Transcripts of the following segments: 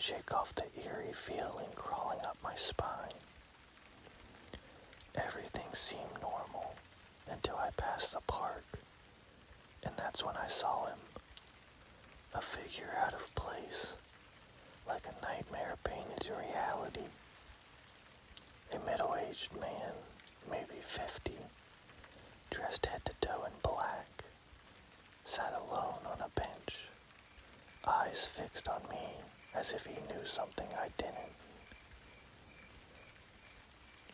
shake off the eerie feeling crawling up my spine. Everything seemed normal until I passed the park, and that's when I saw him. A figure out of place, like a nightmare painted to reality. A middle-aged man, maybe 50, dressed head to toe in black, sat alone on a bench, eyes fixed on me as if he knew something I didn't.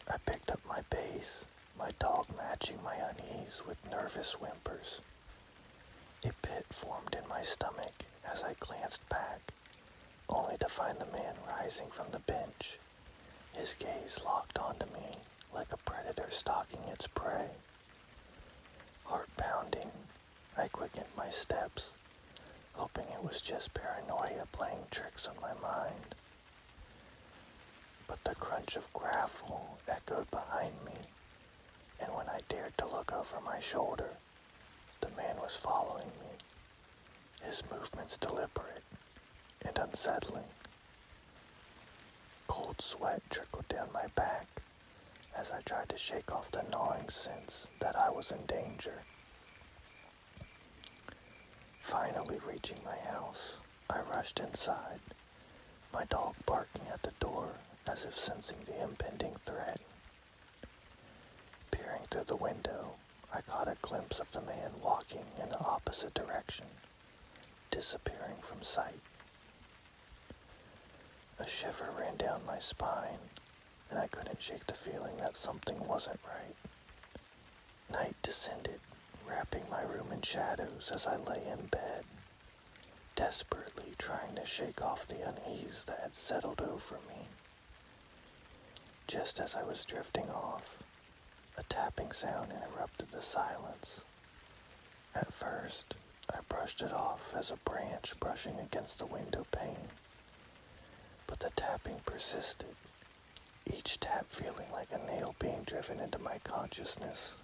I picked up my pace, my dog matching my unease with nervous whimpers. A pit formed in my stomach as I glanced back, only to find the man rising from the bench, his gaze locked onto me like a predator stalking its prey. Heart pounding, I quickened my steps, hoping it was just paranoia playing tricks on my mind. But the crunch of gravel echoed behind me, and when I dared to look over my shoulder, the man was following me, his movements deliberate and unsettling. Cold sweat trickled down my back as I tried to shake off the gnawing sense that I was in danger. Finally reaching my house, I rushed inside, my dog barking at the door as if sensing the impending threat. Peering through the window, I caught a glimpse of the man walking in the opposite direction, disappearing from sight. A shiver ran down my spine, and I couldn't shake the feeling that something wasn't right. Night descended, wrapping my room in shadows as I lay in bed, desperately trying to shake off the unease that had settled over me. Just as I was drifting off, a tapping sound interrupted the silence. At first, I brushed it off as a branch brushing against the window pane, but the tapping persisted, each tap feeling like a nail being driven into my consciousness.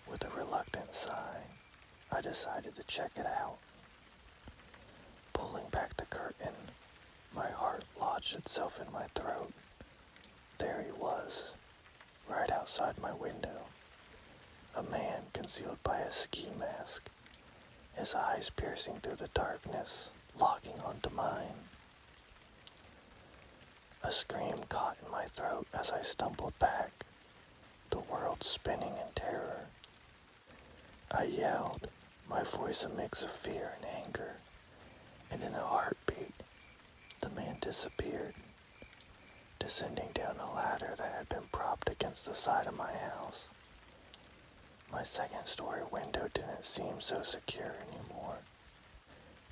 With a reluctant sigh, I decided to check it out. Pulling back the curtain, my heart lodged itself in my throat. There he was, right outside my window, a man concealed by a ski mask, his eyes piercing through the darkness, locking onto mine. A scream caught in my throat as I stumbled back, the world spinning in terror. I yelled, my voice a mix of fear and anger, and in a heartbeat, the man disappeared, descending down a ladder that had been propped against the side of my house. My second-story window didn't seem so secure anymore.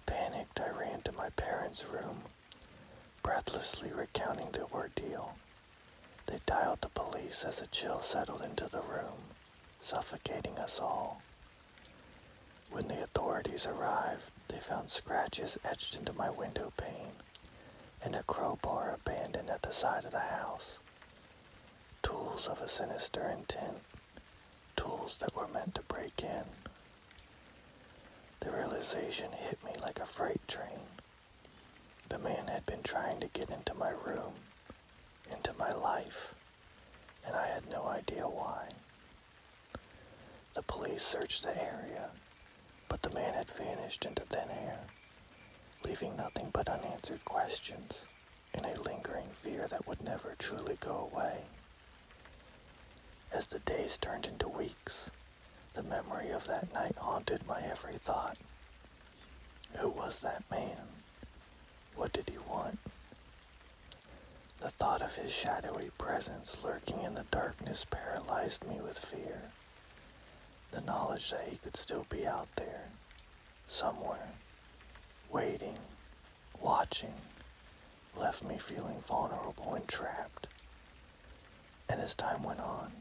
Panicked, I ran to my parents' room, breathlessly recounting the ordeal. They dialed the police as a chill settled into the room, suffocating us all. When the authorities arrived, they found scratches etched into my window pane and a crowbar abandoned at the side of the house. Tools of a sinister intent, tools that were meant to break in. The realization hit me like a freight train. The man had been trying to get into my room, into my life, and I had no idea why. The police searched the area, but the man had vanished into thin air, leaving nothing but unanswered questions and a lingering fear that would never truly go away. As the days turned into weeks, the memory of that night haunted my every thought. Who was that man? What did he want? The thought of his shadowy presence lurking in the darkness paralyzed me with fear. The knowledge that he could still be out there, somewhere, waiting, watching, left me feeling vulnerable and trapped. And as time went on,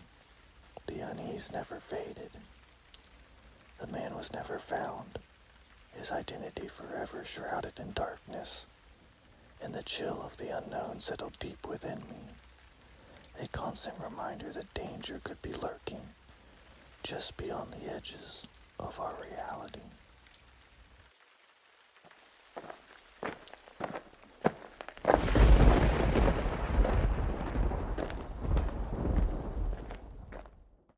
the unease never faded. The man was never found, his identity forever shrouded in darkness, and the chill of the unknown settled deep within me, a constant reminder that danger could be lurking just beyond the edges of our reality.